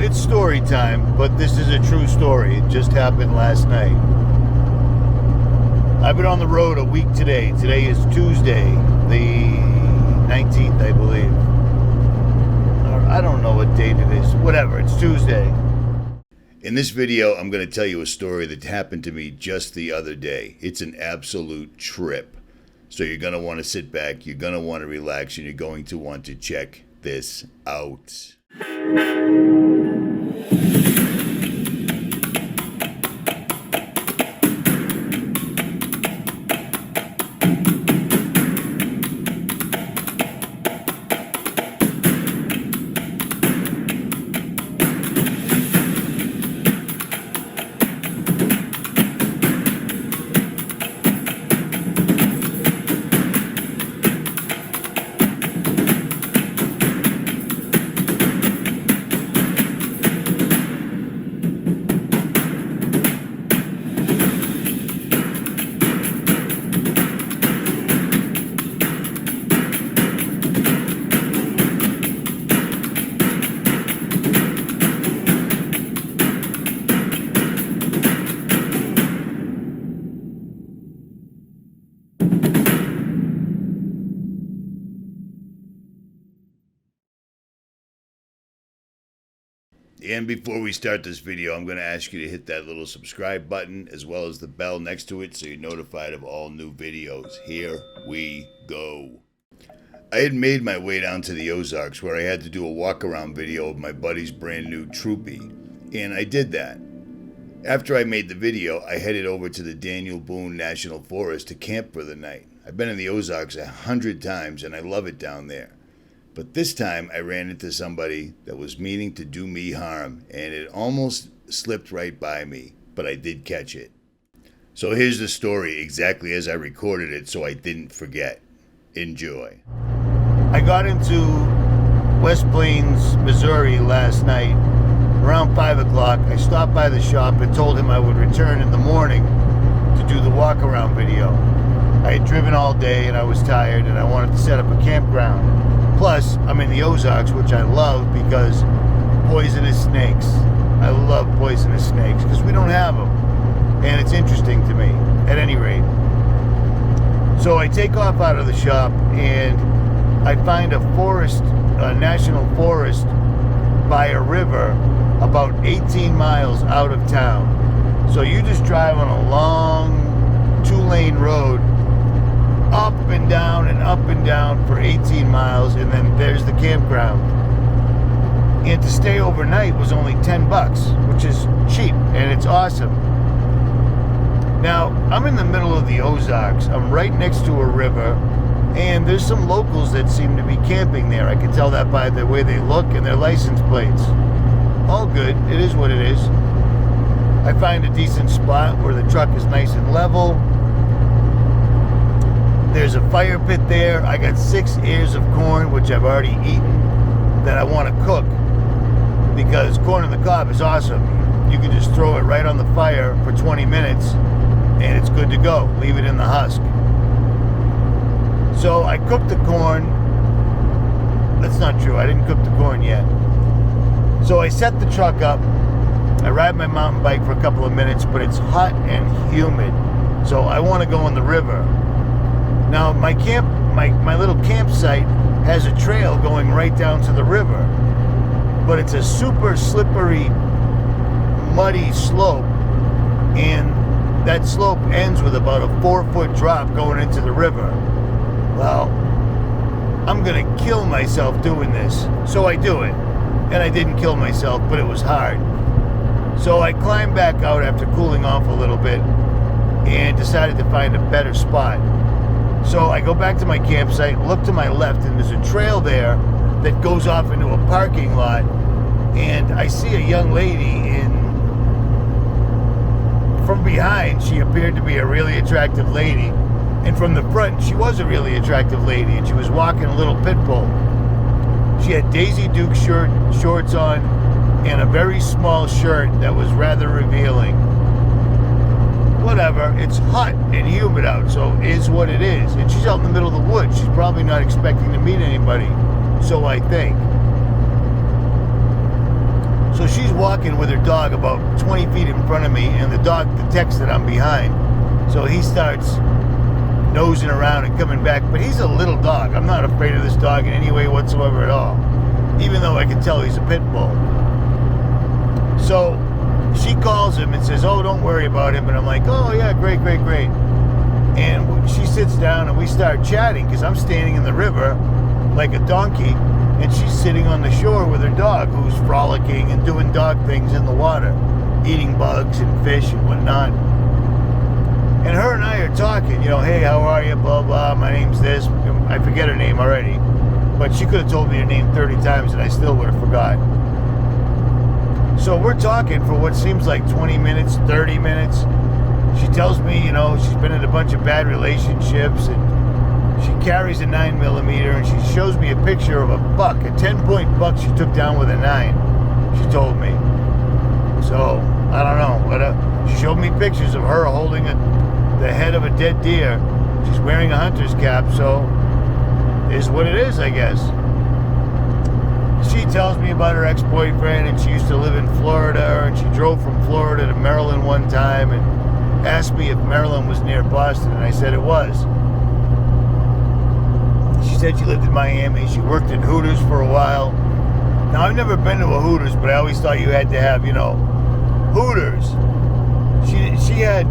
it's story time, but this is a true story. It just happened last night. I've been on the road a week today. Today is Tuesday, the 19th, I believe. Or I don't know what date it is. Whatever, it's Tuesday. In this video, I'm going to tell you a story that happened to me just the other day. It's an absolute trip. So you're going to want to sit back, you're going to want to relax, and you're going to want to check this out. And before we start this video, I'm going to ask you to hit that little subscribe button as well as the bell next to it so you're notified of all new videos. Here we go. I had made my way down to the Ozarks where I had to do a walk-around video of my buddy's brand new Troopy, and I did that. After I made the video, I headed over to the Boone National Forest to camp for the night. I've been in the Ozarks 100 times and I love it down there. But this time I ran into somebody that was meaning to do me harm, and it almost slipped right by me, but I did catch it. So here's the story exactly as I recorded it so I didn't forget. Enjoy. I got into West Plains, Missouri last night around 5 o'clock. I stopped by the shop and told him I would return in the morning to do the walk-around video. I had driven all day and I was tired and I wanted to set up a campground. Plus, I'm in the Ozarks, which I love because poisonous snakes. I love poisonous snakes because we don't have them. And it's interesting to me, at any rate. So I take off out of the shop and I find a forest, a national forest by a river about 18 miles out of town. So you just drive on a long 2-lane road up and down for 18 miles, and then there's the campground. And to stay overnight was only $10, which is cheap, and it's awesome. Now, I'm in the middle of the Ozarks. I'm right next to a river, and there's some locals that seem to be camping there. I can tell that by the way they look and their license plates. All good. It is what it is. I find a decent spot where the truck is nice and level. There's a fire pit there. I got 6 ears of corn, which I've already eaten, that I want to cook because corn on the cob is awesome. You can just throw it right on the fire for 20 minutes and it's good to go. Leave it in the husk. So I cooked the corn. That's not true. I didn't cook the corn yet. So I set the truck up. I ride my mountain bike for a couple of minutes, but it's hot and humid. So I want to go on the river. Now, my little campsite has a trail going right down to the river, but it's a super slippery, muddy slope, and that slope ends with about a 4-foot drop going into the river. Well, I'm gonna kill myself doing this, so I do it, and I didn't kill myself, but it was hard. So I climbed back out after cooling off a little bit and decided to find a better spot. So I go back to my campsite, look to my left, and there's a trail there that goes off into a parking lot. And I see a young lady from behind, she appeared to be a really attractive lady. And from the front, she was a really attractive lady, and she was walking a little pit bull. She had Daisy Duke shorts on and a very small shirt that was rather revealing. Whatever, it's hot and humid out, so it is what it is. And she's out in the middle of the woods. She's probably not expecting to meet anybody, so I think. So she's walking with her dog about 20 feet in front of me, and the dog detects that I'm behind. So he starts nosing around and coming back. But he's a little dog. I'm not afraid of this dog in any way whatsoever at all, even though I can tell he's a pit bull. So she calls him and says, oh, don't worry about him. And I'm like, oh, yeah, great. And she sits down and we start chatting because I'm standing in the river like a donkey, and she's sitting on the shore with her dog, who's frolicking and doing dog things in the water, eating bugs and fish and whatnot. And her and I are talking, hey, how are you, blah, blah, my name's this. I forget her name already, but she could have told me her name 30 times and I still would have forgot. So we're talking for what seems like 20 minutes, 30 minutes. She tells me, she's been in a bunch of bad relationships, and she carries a 9mm, and she shows me a picture of a buck, a 10-point buck she took down with a 9, she told me. So, I don't know, but she showed me pictures of her holding the head of a dead deer. She's wearing a hunter's cap, so it is what it is, I guess. She tells me about her ex-boyfriend, and she used to live in Florida, and she drove from Florida to Maryland one time and asked me if Maryland was near Boston, and I said it was. She said she lived in Miami. She worked at Hooters for a while. Now, I've never been to a Hooters, but I always thought you had to have, Hooters. She had,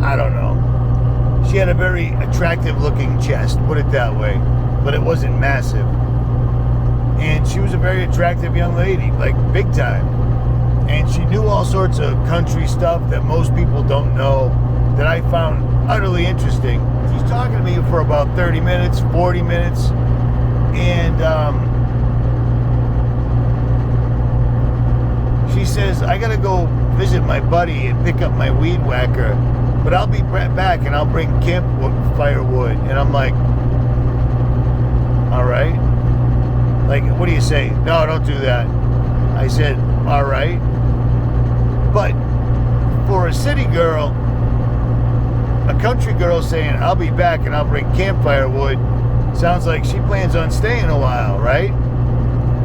I don't know. She had a very attractive-looking chest, put it that way, but it wasn't massive. And she was a very attractive young lady, like big time. And she knew all sorts of country stuff that most people don't know, that I found utterly interesting. She's talking to me for about 30 minutes, 40 minutes, and she says, I gotta go visit my buddy and pick up my weed whacker, but I'll be back and I'll bring firewood. And I'm like, all right. Like, what do you say? No, don't do that. I said, all right. But for a city girl, a country girl saying, I'll be back and I'll bring campfire wood, sounds like she plans on staying a while, right?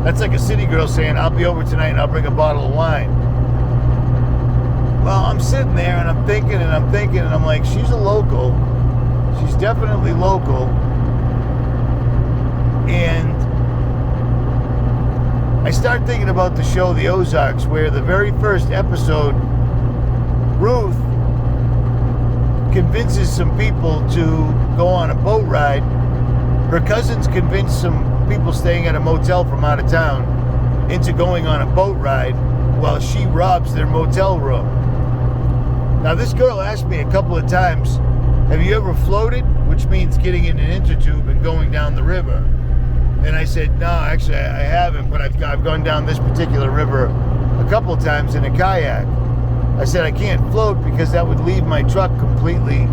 That's like a city girl saying, I'll be over tonight and I'll bring a bottle of wine. Well, I'm sitting there and I'm thinking and I'm like, she's a local. She's definitely local. And I start thinking about the show The Ozarks, where the very first episode, Ruth convinces some people to go on a boat ride. Her cousins convince some people staying at a motel from out of town into going on a boat ride while she robs their motel room. Now, this girl asked me a couple of times, have you ever floated? Which means getting in an intertube and going down the river. And I said, no, actually, I haven't, but I've gone down this particular river a couple of times in a kayak. I said, I can't float because that would leave my truck completely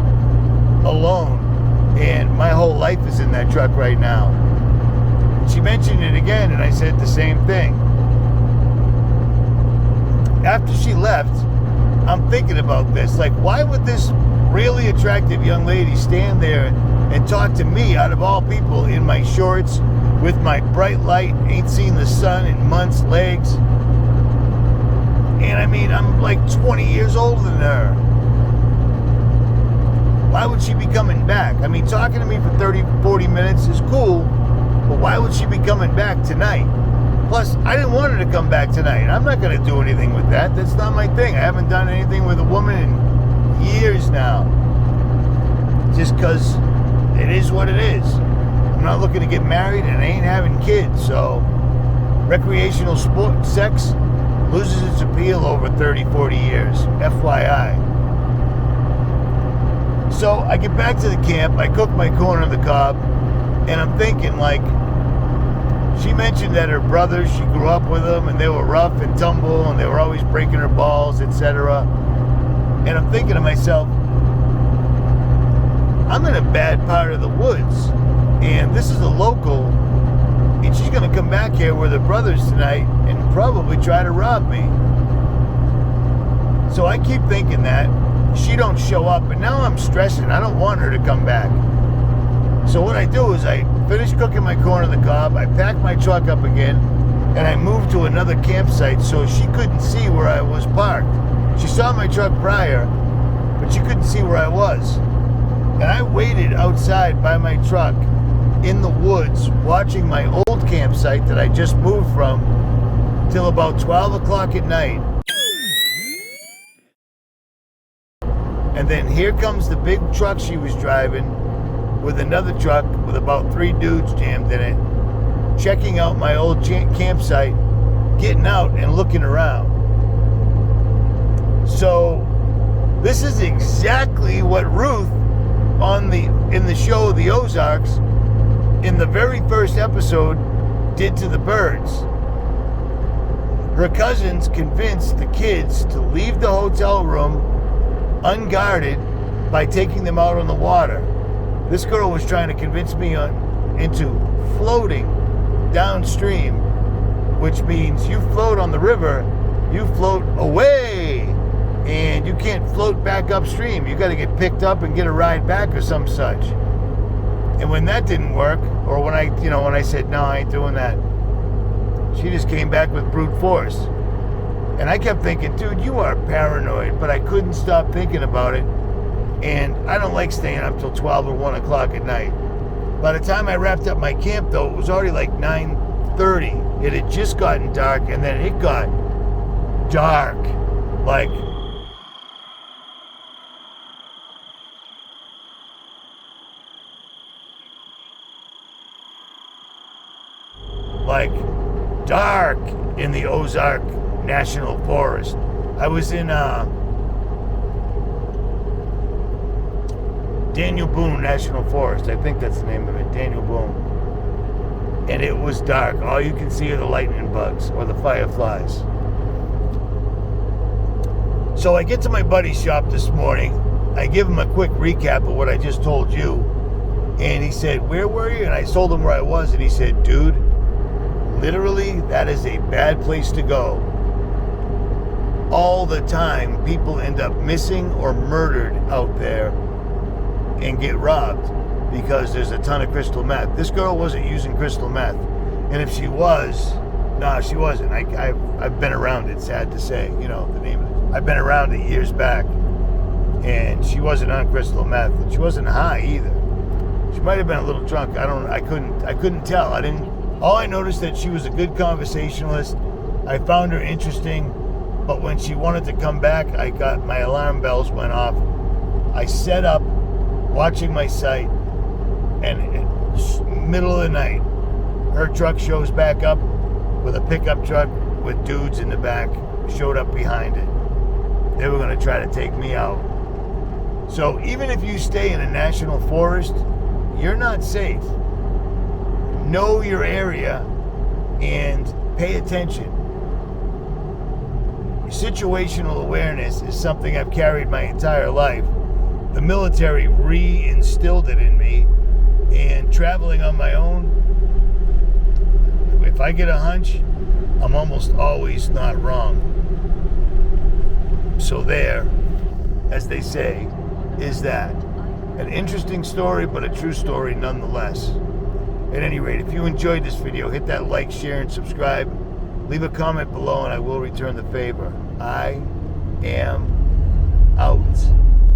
alone. And my whole life is in that truck right now. And she mentioned it again, and I said the same thing. After she left, I'm thinking about this. Like, why would this really attractive young lady stand there and talk to me, out of all people, in my shorts, with my bright light, ain't seen the sun in months, legs? And I mean, I'm like 20 years older than her. Why would she be coming back? I mean, talking to me for 30, 40 minutes is cool, but why would she be coming back tonight? Plus, I didn't want her to come back tonight. I'm not going to do anything with that. That's not my thing. I haven't done anything with a woman in years now. Just because it is what it is. I'm not looking to get married, and I ain't having kids, so recreational sex loses its appeal over 30, 40 years. FYI. So I get back to the camp, I cook my corn on the cob, and I'm thinking, like, she mentioned that her brothers, she grew up with them, and they were rough and tumble, and they were always breaking her balls, etc. And I'm thinking to myself, I'm in a bad part of the woods, and this is a local, and she's going to come back here with her brothers tonight and probably try to rob me. So I keep thinking that. She don't show up, and now I'm stressing. I don't want her to come back. So what I do is I finish cooking my corn on the cob, I pack my truck up again, and I moved to another campsite so she couldn't see where I was parked. She saw my truck prior, but she couldn't see where I was. And I waited outside by my truck in the woods watching my old campsite that I just moved from till about 12 o'clock at night. And then here comes the big truck she was driving with another truck with about 3 dudes jammed in it, checking out my old campsite, getting out and looking around. So this is exactly what Ruth in the show The Ozarks, in the very first episode, did to the birds. Her cousins convinced the kids to leave the hotel room unguarded by taking them out on the water. This girl was trying to convince me into floating downstream, which means you float on the river, you float away, and you can't float back upstream. You got to get picked up and get a ride back or some such. And when that didn't work, or when I said, no, I ain't doing that, she just came back with brute force. And I kept thinking, dude, you are paranoid, but I couldn't stop thinking about it. And I don't like staying up till 12 or 1 o'clock at night. By the time I wrapped up my camp, though, it was already like 9:30. It had just gotten dark, and then it got dark. Like dark in the Ozark National Forest. I was in Daniel Boone National Forest. I think that's the name of it, Daniel Boone. And it was dark. All you can see are the lightning bugs or the fireflies. So I get to my buddy's shop this morning. I give him a quick recap of what I just told you. And he said, where were you? And I told him where I was. And he said, dude, literally, that is a bad place to go. All the time, people end up missing or murdered out there and get robbed because there's a ton of crystal meth. This girl wasn't using crystal meth. And if she was, no, she wasn't. I've been around it, sad to say, the name of it. I've been around it years back. And she wasn't on crystal meth. And she wasn't high either. She might have been a little drunk. I couldn't tell. All I noticed that she was a good conversationalist. I found her interesting, but when she wanted to come back, my alarm bells went off. I set up, watching my site, and middle of the night, her truck shows back up with a pickup truck with dudes in the back, showed up behind it. They were going to try to take me out. So even if you stay in a national forest, you're not safe. Know your area and pay attention. Situational awareness is something I've carried my entire life. The military re-instilled it in me, and traveling on my own, if I get a hunch, I'm almost always not wrong. So there, as they say, is that. An interesting story, but a true story nonetheless. At any rate, if you enjoyed this video, hit that like, share, and subscribe. Leave a comment below and I will return the favor. I am out.